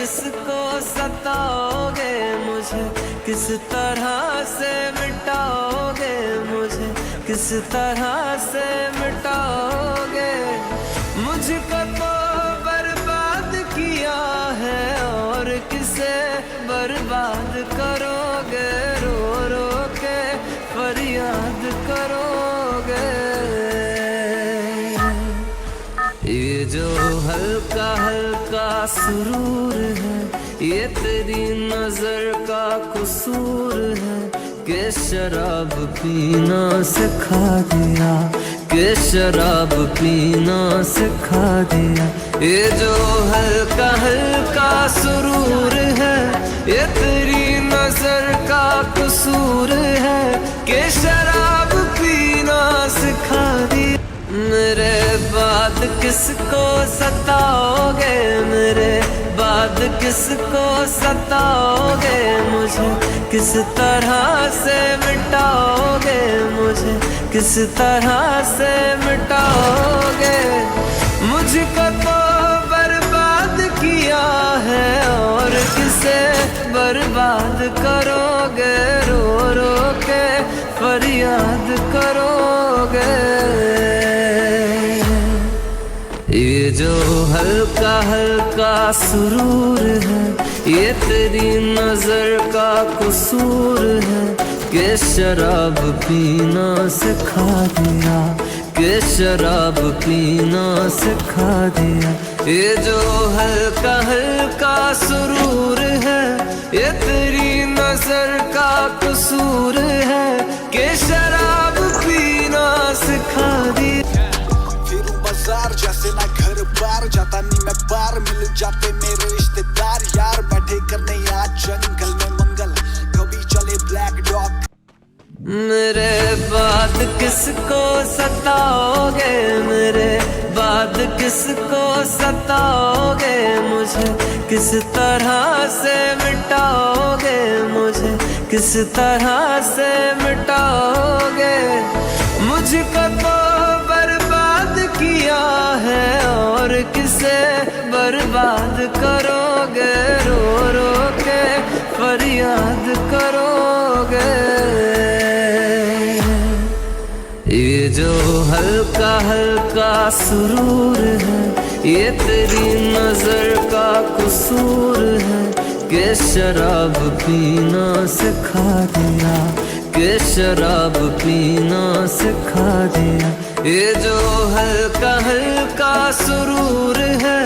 किसको सताओगे मुझे, किस तरह से मिटाओगे मुझे, किस तरह से मिटाओगे। मुझको तो बर्बाद किया है और किसे बर्बाद करोगे, रो रो के फरियाद करोगे। ये जो हल्का हल्का सुरूर है, ये तेरी नजर का कसूर है कि शराब पीना सिखा दिया, कि शराब पीना सिखा दिया। ये जो हल्का हल्का सुरूर है, ये तेरी नजर का कसूर है कि शराब पीना सिखा दिया। मेरे बाद किसको सताओगे, मेरे बाद किसको सताओगे मुझे, किस तरह से मिटाओगे मुझे, किस तरह से मिटाओगे। मुझको तो बर्बाद किया है और किसे बर्बाद करोगे, रो रो के फरियाद करोगे। ये जो हल्का हल्का सुरूर है, ये तेरी नजर का कसूर है कि शराब पीना सिखा दिया, कि शराब पीना सिखा दिया। ये जो हल्का हल्का सुरूर है, ये तेरी नजर का कसूर है कि शराब पीना सिखा दिया। जैसे ना घर बार जाता नहीं मैं बार, मिल जाते मेरे रिश्तेदार यार, बैठे करने आज जंगल में मंगल, कभी चले ब्लैक डॉग। मेरे बाद किसको सताओगे, मेरे बाद किसको सताओगे मुझे, किस तरह से मिटाओगे मुझे, किस तरह से मिटाओगे। मुझको तो बर्बाद किया है और किसे बर्बाद करोगे, रो रो के फरियाद करोगे। ये जो हल्का हल्का सुरूर है, ये तेरी नजर का कसूर है कि शराब पीना सिखा दिया, कि शराब पीना सिखा दिया। ये जो हल्का हल्का सुरूर है,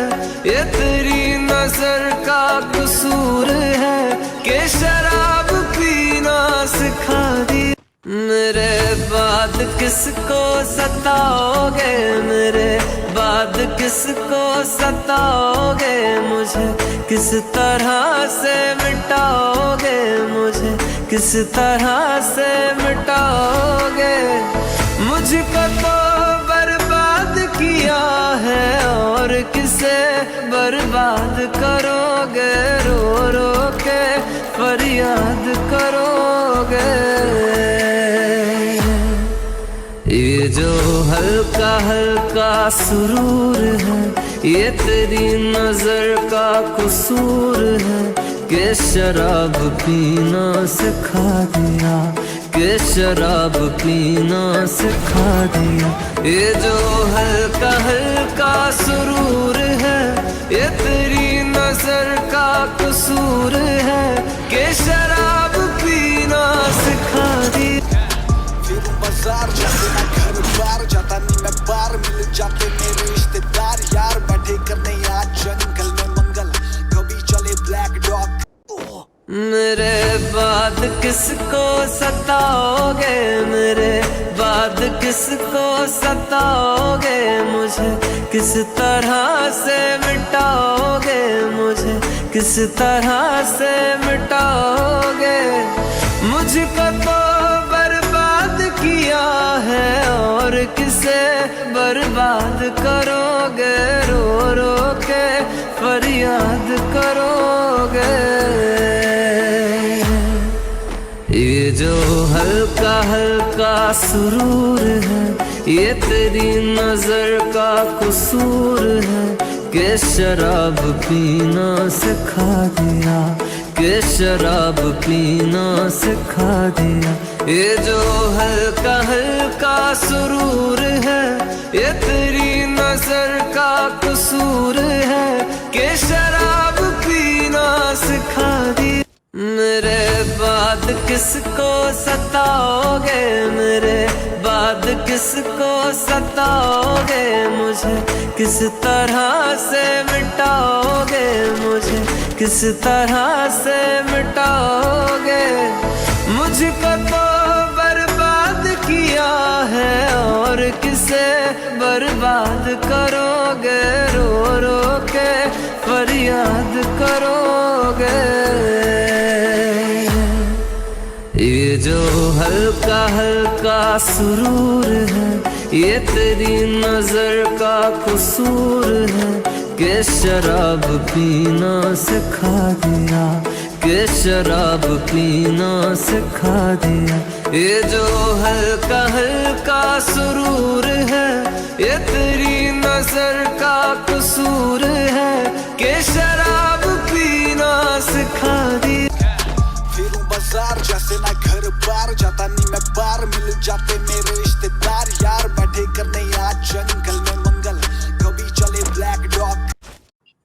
ये तेरी नजर का कसूर है कि शराब पीना सिखा दिया। मेरे बाद किसको सताओगे, मेरे बाद किसको सताओगे मुझे, किस तरह से मिटाओगे मुझे, किस तरह से मिटाओगे। मुझको तो बर्बाद किया है और किसे बर्बाद करोगे, रो रो के फरियाद करोगे। ये जो हल्का हल्का सुरूर है, ये तेरी नजर का कसूर है कि शराब पीना सिखा दिया, कि शराब पीना सिखा दिया। ये जो हल्का हल्का सुरूर है, ये तेरी नजर का कसूर है कि शराब पीना सिखा दिया। बाजार जैसे ना घर बार जाता नहीं मैं बार, मिल जाते मेरे रिश्तेदार यार, बैठे करने आज जंगल में मंगल, कभी चले ब्लैक डॉग। मेरे बाद किसको सताओगे, मेरे बाद किसको सताओगे मुझे, किस तरह से मिटाओगे मुझे, किस तरह से मिटाओगे। मुझको तो बर्बाद किया है और किसे बर्बाद करोगे, रो रो के फरियाद करोगे। ये जो हल्का हल्का सुरूर है, ये तेरी नजर का कसूर है कि शराब पीना सिखा दिया, कि शराब पीना सिखा दिया। ये जो हल्का हल्का सुरूर है, ये तेरी नजर का कसूर है, कि शराब पीना सिखा दिया। मेरे बाद किसको सताओगे, मेरे बाद किसको सताओगे, मुझे किस तरह से मिटाओगे, मुझे किस तरह से मिटाओगे। मुझको तो बर्बाद किया है और किसे बर्बाद करोगे, रो रो के फरियाद करोगे। ये जो हल्का हल्का सुरूर है, ये तेरी नजर का कसूर है, कि शराब पीना सिखा दिया, कि शराब पीना सिखा दिया। ये जो हल्का हल्का सुरूर है, ये तेरी नजर का कसूर है, कि शराब पीना सिखा दिया। फिरूं बाजार जैसे ना घर बार, जाता नहीं मैं बार, मिल जाते मेरे रिश्तेदार यार। बैठे करने आज जंगल में मंगल, कभी चले ब्लैक डॉग।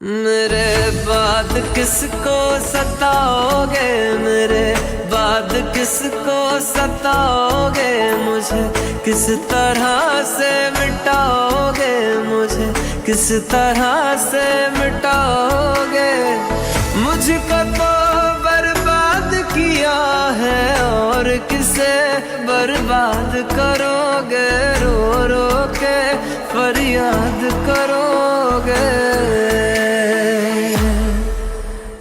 मेरे बाद किसको सताओगे, मेरे बाद किसको सताओगे, मुझे किस तरह से मिटाओगे, मुझे किस तरह से मिटाओगे। मुझको तो बर्बाद किया है और किसे बर्बाद करोगे, रो रो के फरियाद करोगे।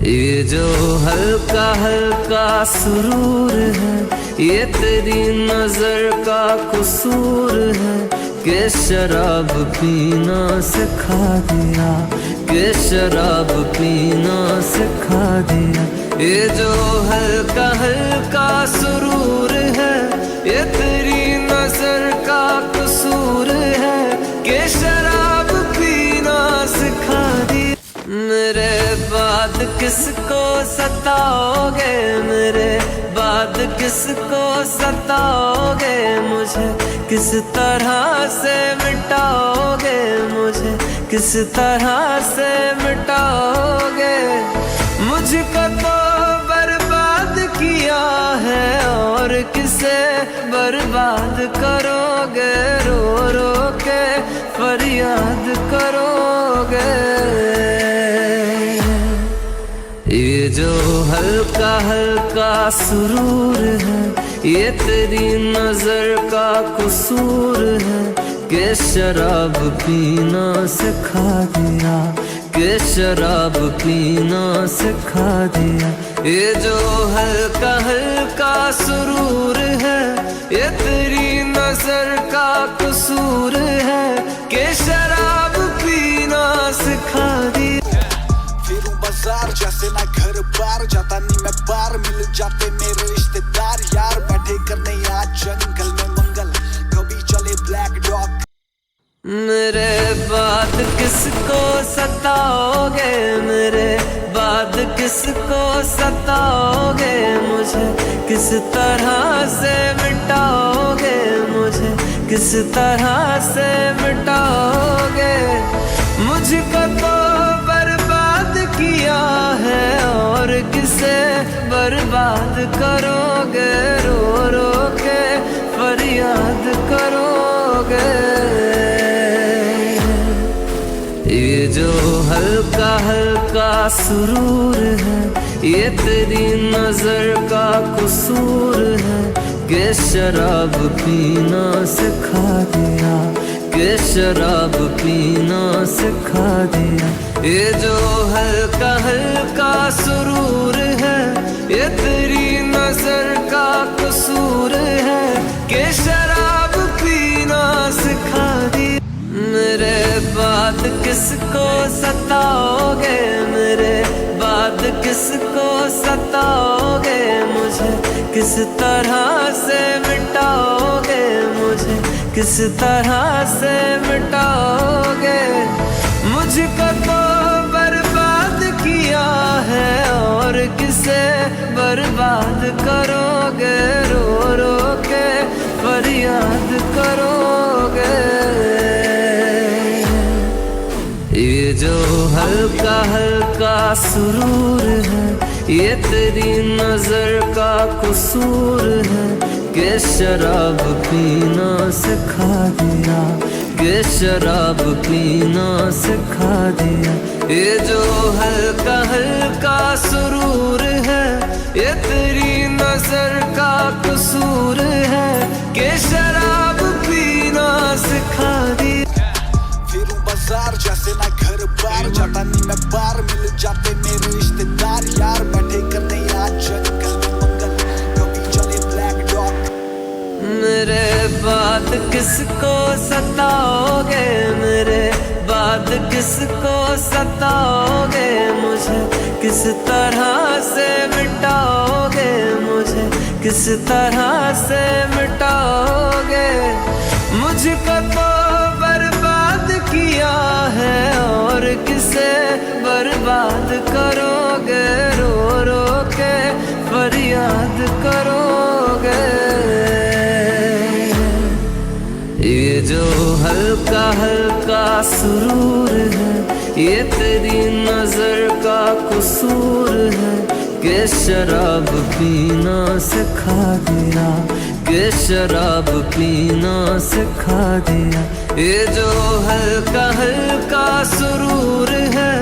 ये जो हल्का हल्का सुरूर है, ये तेरी नजर का कसूर है, कि शराब पीना सिखा दिया, कि शराब पीना सिखा दिया। ये जो हल्का हल्का सुरूर है, ये तेरी नजर का कसूर है, कि शराब पीना सिखा दिया। मेरे बाद किसको सताओगे, मेरे बाद किसको सताओगे, मुझे किस तरह से मिटाओगे, मुझे किस तरह से मिटाओगे। मुझको तो बर्बाद किया है और किसे बर्बाद करोगे, रो रो के फरियाद करोगे। ये जो हल्का हल्का सुरूर है, ये तेरी नजर का कसूर है, कि शराब पीना सिखा दिया, कि शराब पीना सिखा दिया। ये जो हल्का हल्का सुरूर है, ये तेरी नजर का कसूर है, कि शराब पीना सिखा दिया। फिरूं बाजार जैसे ना घर बार, जाता नहीं मैं बार, मिल जाते मेरे रिश्तेदार यार। बैठे करने आज जंगल में मंगल, कभी चले ब्लैक डॉग। मेरे बाद किसको सताओगे, मेरे बाद किसको सताओगे, मुझे किस तरह से मिटाओगे, मुझे किस तरह से मिटाओगे। मुझको तो बर्बाद किया है और किसे बर्बाद करोगे, रो रो के फरियाद करोगे। ये जो हल्का हल्का सुरूर है, ये तेरी नजर का कसूर है, कि शराब पीना सिखा दिया, कि शराब पीना सिखा दिया। ये जो हल्का हल्का सुरूर है, ये तेरी नजर का कसूर है, कि शराब पीना सिखा दिया। मेरे बाद किसको सताओगे, मेरे बाद किसको सताओगे, मुझे किस तरह से मिटाओगे, मुझे किस तरह से मिटाओगे। मुझ मुझको तो बर्बाद किया है और किसे बर्बाद करोगे, रो रो के फरियाद करोगे। ये जो हल्का हल्का सुरूर है ये तेरी नजर का कसूर है कि शराब पीना सिखा दिया, कि शराब पीना सिखा दिया। ये जो हल्का हल्का सुरूर है ये तेरी नजर का कसूर है कि शराब पीना सिखा दिया। फिरूं बाजार जैसे ना घर बार, जाता नहीं मैं बार, मिल जाते मेरे रिश्तेदार यार। बैठे करने आज जंगल में मंगल, कभी चले ब्लैक डॉग। मेरे बाद किसको सताओगे, मेरे बाद किसको सताओगे, मुझे किस तरह से मिटाओगे, मुझे किस तरह से मिटाओगे। मुझको तो बर्बाद किया है और किसे बर्बाद करोगे, रो रो के फरियाद करोगे। ये जो हल्का हल्का सुरूर है ये तेरी नजर का कसूर है कि शराब पीना सिखा दिया, कि शराब पीना सिखा दिया। ये जो हल्का हल्का सुरूर है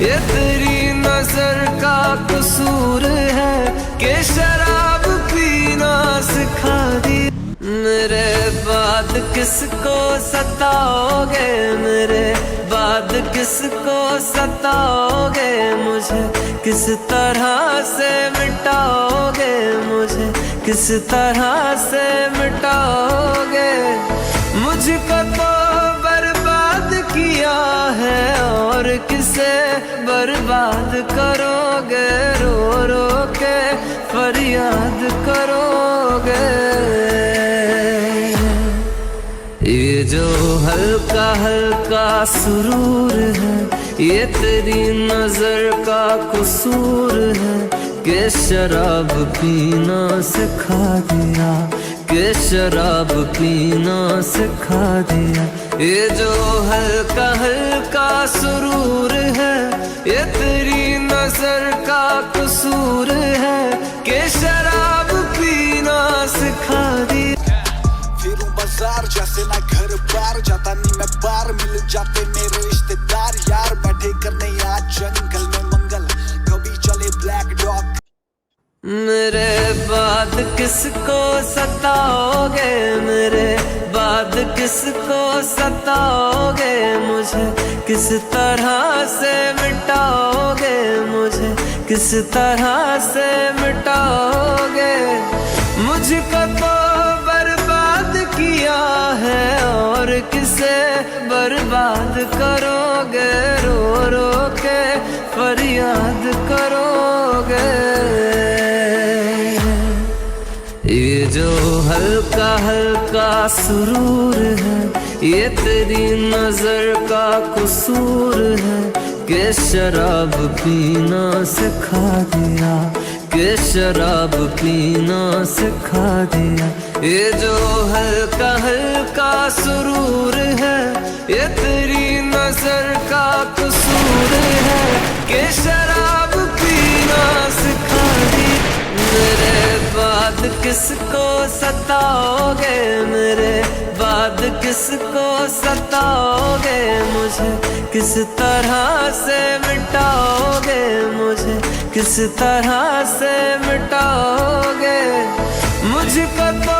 ये तेरी नजर का कसूर है कि शराब पीना सिखा दिया। मेरे बाद किसको सताओगे, मेरे बाद किसको सताओगे, मुझे किस तरह से मिटाओगे, मुझे किस तरह से मिटाओगे। मुझको तो बर्बाद किया है और किसे बर्बाद करोगे, रो रो के फरियाद करोगे। ये जो हल्का हल्का सुरूर है ये तेरी नजर का कसूर है कि शराब पीना सिखा दिया, कि शराब पीना सिखा दिया। ये जो हल्का हल्का सुरूर है ये तेरी नजर का कसूर है कि शराब पीना सिखा दिया। फिरूं बाजार जैसे ना घर बार, जाता नहीं मैं बार, मिल जाते मेरे रिश्तेदार यार। बैठे करने आज जंगल में मंगल, कभी चले ब्लैक डॉग। मेरे बाद किसको सताओगे, मेरे बाद किसको सताओगे, मुझे किस तरह से मिटाओगे, मुझे किस तरह से मिटाओगे। मुझको तो बर्बाद किया है और किसे बर्बाद करोगे, रो रो के फरियाद करोगे। ये जो हल्का हल्का सुरूर है ये तेरी नजर का कसूर है कि शराब पीना सिखा दिया, कि शराब पीना सिखा दिया। ये जो हल्का हल्का सुरूर है ये तेरी नजर का कसूर है कि शराब पीना सिखा दिया। मेरे बाद किसको सताओगे, मेरे बाद किसको सताओगे, मुझे किस तरह से मिटाओगे, मुझे किस तरह से मिटाओगे। मुझको तो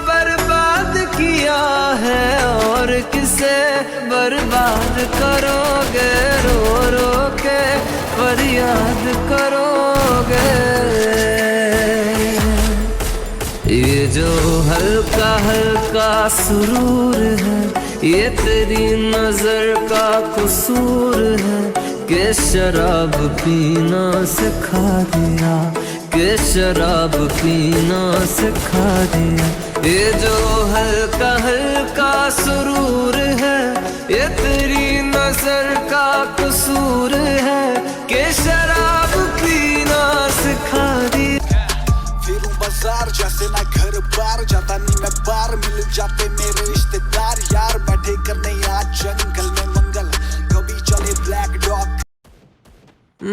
बर्बाद किया है और किसे बर्बाद करोगे, रो रो के फरियाद करोगे। ये जो हल्का हल्का सुरूर है ये तेरी नजर का कसूर है कि शराब पीना सिखा दिया, कि शराब पीना सिखा दिया। ये जो हल्का हल्का सुरूर है ये तेरी नजर नजर का कसूर है कि शराब पीना सिखा दी। फिरूं बाजार जैसे मैं घर बार, जाता नहीं मैं बार, मिल जाते मेरे रिश्तेदार यार, बैठे करने आज जंगल में मंगल, कभी चले ब्लैक डॉग।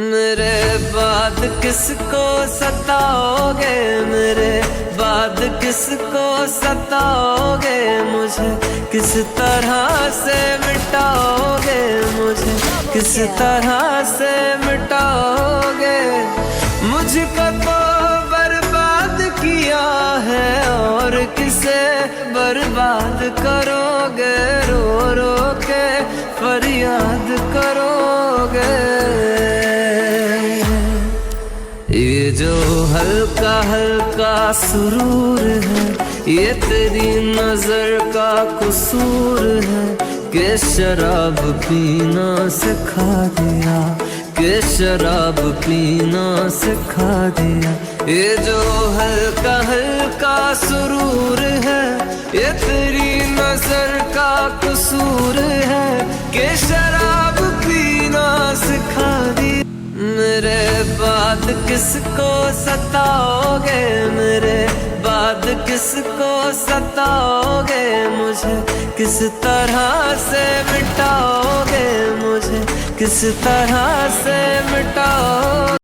मेरे बाद किसको सताओगे, मेरे बाद किसको सताओगे, मुझे किस तरह से मिटाओगे, मुझे किस तरह से मिटाओगे। मुझको तो बर्बाद किया है और किसे बर्बाद करोगे, रो रो के फरियाद करोगे। ये जो हल्का हल्का सुरूर है, ये तेरी नजर का कसूर है कि शराब पीना सिखा दिया, कि शराब पीना सिखा दिया। ये जो हल्का हल्का सुरूर है, ये तेरी नजर का कसूर है कि शराब पीना सिखा दिया। मेरे बाद किसको सताओगे, मेरे बाद किसको सताओगे, मुझे किस तरह से मिटाओगे, मुझे किस तरह से मिटाओगे।